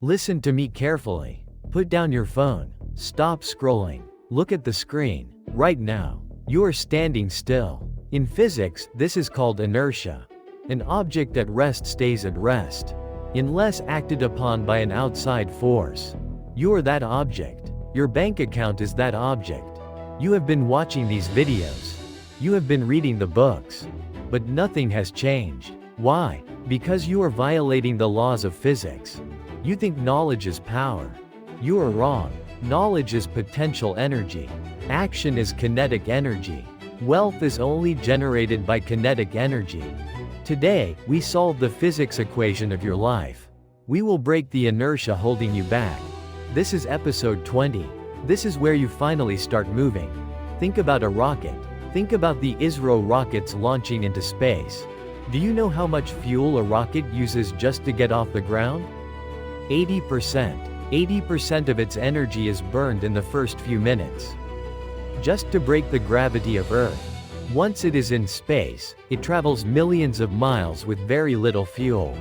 Listen to me carefully. Put down your phone. Stop scrolling. Look at the screen. Right now, you are standing still. In physics, this is called inertia. An object at rest stays at rest, unless acted upon by an outside force. You are that object. Your bank account is that object. You have been watching these videos. You have been reading the books. But nothing has changed. Why? Because you are violating the laws of physics. You think knowledge is power. You are wrong. Knowledge is potential energy. Action is kinetic energy. Wealth is only generated by kinetic energy. Today, we solve the physics equation of your life. We will break the inertia holding you back. This is episode 20. This is where you finally start moving. Think about a rocket. Think about the ISRO rockets launching into space. Do you know how much fuel a rocket uses just to get off the ground? 80%. 80% of its energy is burned in the first few minutes. Just to break the gravity of Earth. Once it is in space, it travels millions of miles with very little fuel.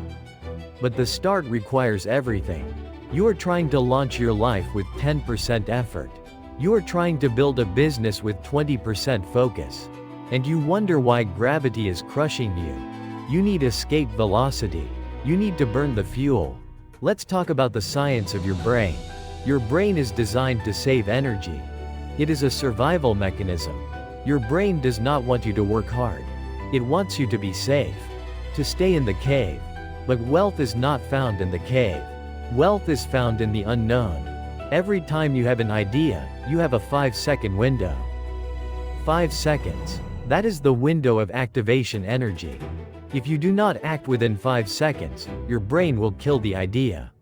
But the start requires everything. You are trying to launch your life with 10% effort. You are trying to build a business with 20% focus. And you wonder why gravity is crushing you. You need escape velocity. You need to burn the fuel. Let's talk about the science of your brain. Your brain is designed to save energy. It is a survival mechanism. Your brain does not want you to work hard. It wants you to be safe, to stay in the cave. But wealth is not found in the cave. Wealth is found in the unknown. Every time you have an idea, you have a 5-second window. 5 seconds. That is the window of activation energy. If you do not act within 5 seconds, your brain will kill the idea.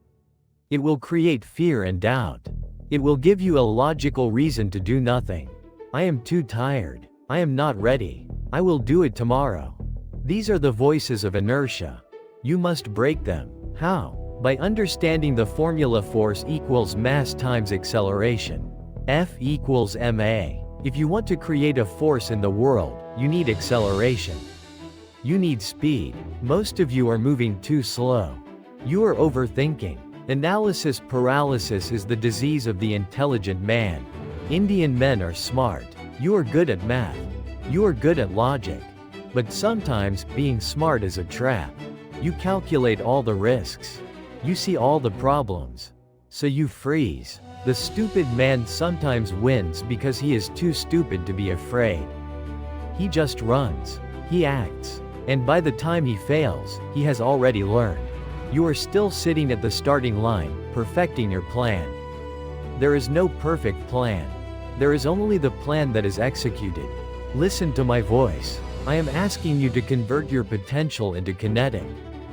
It will create fear and doubt. It will give you a logical reason to do nothing. I am too tired. I am not ready. I will do it tomorrow. These are the voices of inertia. You must break them. How? By understanding the formula force equals mass times acceleration. F equals ma. If you want to create a force in the world, you need acceleration. You need speed. Most of you are moving too slow. You are overthinking. Analysis paralysis is the disease of the intelligent man. Indian men are smart. You are good at math. You are good at logic. But sometimes, being smart is a trap. You calculate all the risks. You see all the problems. So you freeze. The stupid man sometimes wins because he is too stupid to be afraid. He just runs. He acts. And by the time he fails, he has already learned. You are still sitting at the starting line, perfecting your plan. There is no perfect plan. There is only the plan that is executed. Listen to my voice. I am asking you to convert your potential into kinetic.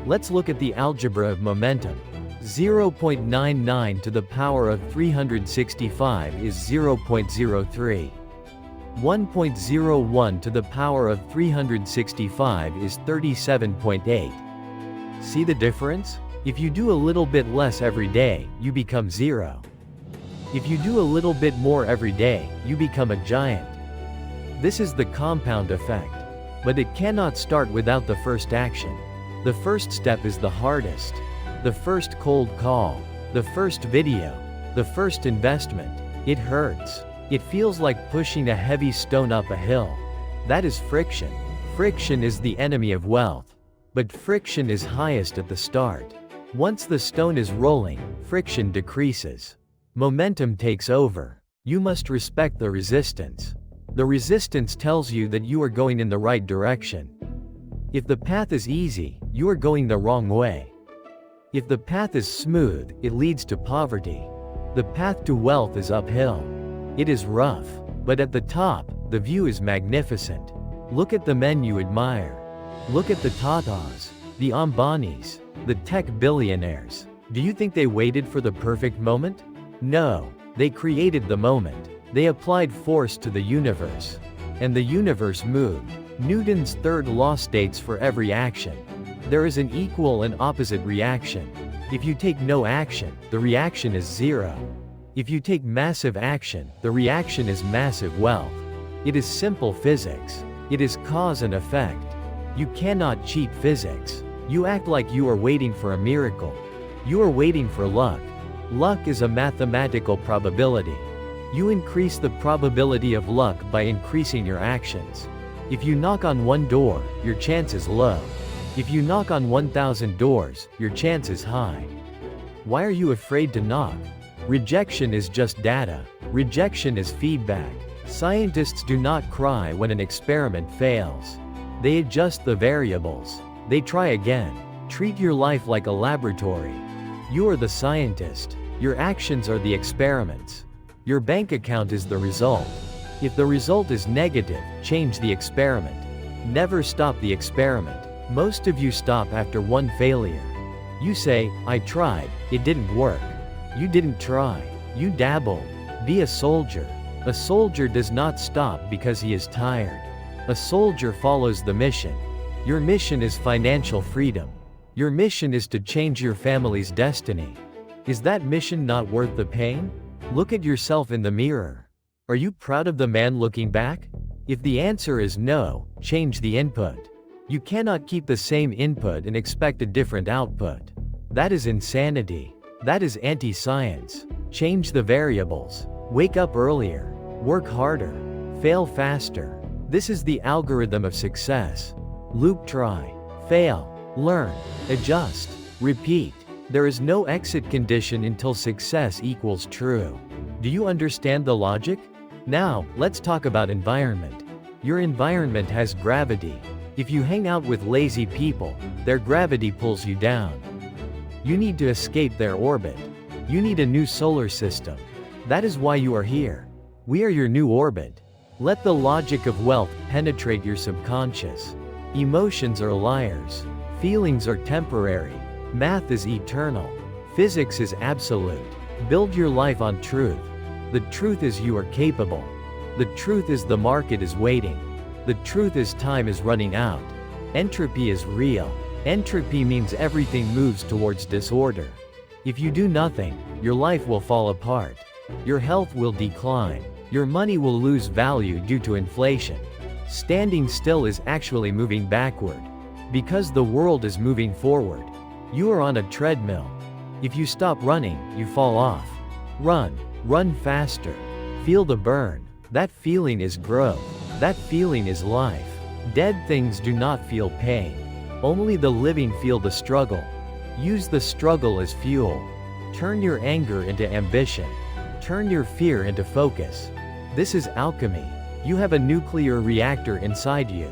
Let's look at the algebra of momentum. 0.99 to the power of 365 is 0.03. 1.01 to the power of 365 is 37.8. See the difference? If you do a little bit less every day, you become 0. If you do a little bit more every day, you become a giant. This is the compound effect. But it cannot start without the first action. The first step is the hardest. The first cold call. The first video. The first investment. It hurts. It feels like pushing a heavy stone up a hill. That is friction. Friction is the enemy of wealth. But friction is highest at the start. Once the stone is rolling, friction decreases. Momentum takes over. You must respect the resistance. The resistance tells you that you are going in the right direction. If the path is easy, you are going the wrong way. If the path is smooth, it leads to poverty. The path to wealth is uphill. It is rough, but at the top, the view is magnificent. Look at the men you admire. Look at the Tatas, the Ambanis, the tech billionaires. Do you think they waited for the perfect moment? No, they created the moment. They applied force to the universe. And the universe moved. Newton's third law states for every action, there is an equal and opposite reaction. If you take no action, the reaction is 0. If you take massive action, the reaction is massive wealth. It is simple physics. It is cause and effect. You cannot cheat physics. You act like you are waiting for a miracle. You are waiting for luck. Luck is a mathematical probability. You increase the probability of luck by increasing your actions. If you knock on one door, your chance is low. If you knock on 1,000 doors, your chance is high. Why are you afraid to knock? Rejection is just data. Rejection is feedback. Scientists do not cry when an experiment fails. They adjust the variables. They try again. Treat your life like a laboratory. You are the scientist. Your actions are the experiments. Your bank account is the result. If the result is negative, change the experiment. Never stop the experiment. Most of you stop after one failure. You say, I tried, it didn't work. You didn't try. You dabbled. Be a soldier. A soldier does not stop because he is tired. A soldier follows the mission. Your mission is financial freedom. Your mission is to change your family's destiny. Is that mission not worth the pain? Look at yourself in the mirror. Are you proud of the man looking back? If the answer is no, change the input. You cannot keep the same input and expect a different output. That is insanity. That is anti-science. Change the variables. Wake up earlier. Work harder. Fail faster. This is the algorithm of success. Loop, try, fail, learn, adjust, repeat. There is no exit condition until success equals true. Do you understand the logic? Now, let's talk about environment. Your environment has gravity. If you hang out with lazy people, their gravity pulls you down. You need to escape their orbit. You need a new solar system. That is why you are here. We are your new orbit. Let the logic of wealth penetrate your subconscious. Emotions are liars. Feelings are temporary. Math is eternal. Physics is absolute. Build your life on truth. The truth is you are capable. The truth is the market is waiting. The truth is time is running out. Entropy is real. Entropy means everything moves towards disorder. If you do nothing, your life will fall apart. Your health will decline. Your money will lose value due to inflation. Standing still is actually moving backward. Because the world is moving forward. You are on a treadmill. If you stop running, you fall off. Run. Run faster. Feel the burn. That feeling is growth. That feeling is life. Dead things do not feel pain. Only the living feel the struggle. Use the struggle as fuel. Turn your anger into ambition. Turn your fear into focus. This is alchemy. You have a nuclear reactor inside you.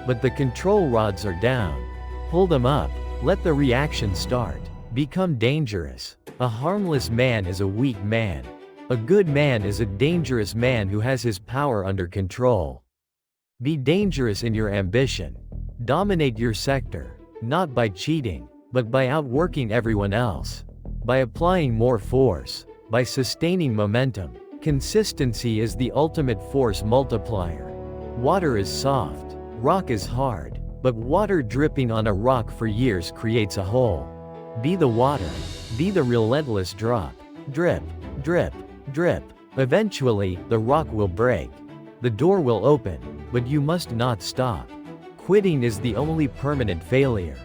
But the control rods are down. Pull them up. Let the reaction start. Become dangerous. A harmless man is a weak man. A good man is a dangerous man who has his power under control. Be dangerous in your ambition. Dominate your sector, not by cheating, but by outworking everyone else. By applying more force. By sustaining momentum. Consistency is the ultimate force multiplier. Water is soft. Rock is hard. But water dripping on a rock for years creates a hole. Be the water. Be the relentless drop. Drip, drip, drip. Eventually, the rock will break. The door will open, but you must not stop. Quitting is the only permanent failure.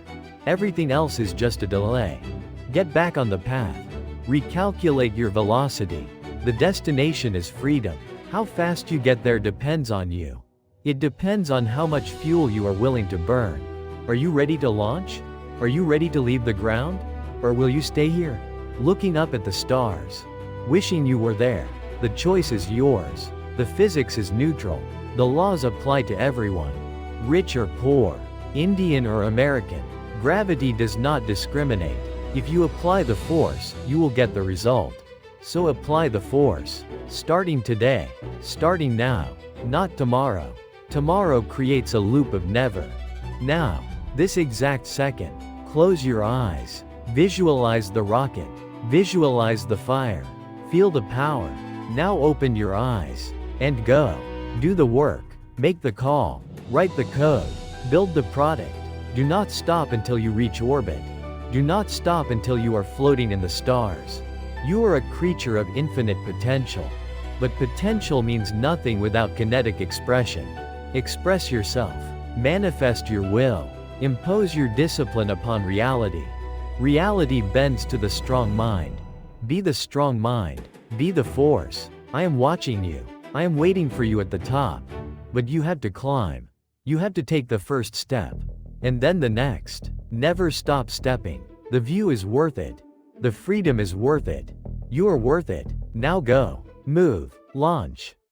Everything else is just a delay. Get back on the path. Recalculate your velocity. The destination is freedom. How fast you get there depends on you. It depends on how much fuel you are willing to burn. Are you ready to launch? Are you ready to leave the ground? Or will you stay here, looking up at the stars, wishing you were there? The choice is yours. The physics is neutral. The laws apply to everyone. Rich or poor, Indian or American. Gravity does not discriminate. If you apply the force, you will get the result. So apply the force. Starting today. Starting now. Not tomorrow. Tomorrow creates a loop of never. Now. This exact second. Close your eyes. Visualize the rocket. Visualize the fire. Feel the power. Now open your eyes. And go. Do the work. Make the call. Write the code. Build the product. Do not stop until you reach orbit. Do not stop until you are floating in the stars. You are a creature of infinite potential. But potential means nothing without kinetic expression. Express yourself. Manifest your will. Impose your discipline upon reality. Reality bends to the strong mind. Be the strong mind. Be the force. I am watching you. I am waiting for you at the top. But you have to climb. You have to take the first step. And then the next. Never stop stepping. The view is worth it. The freedom is worth it. You are worth it. Now go. Move. Launch.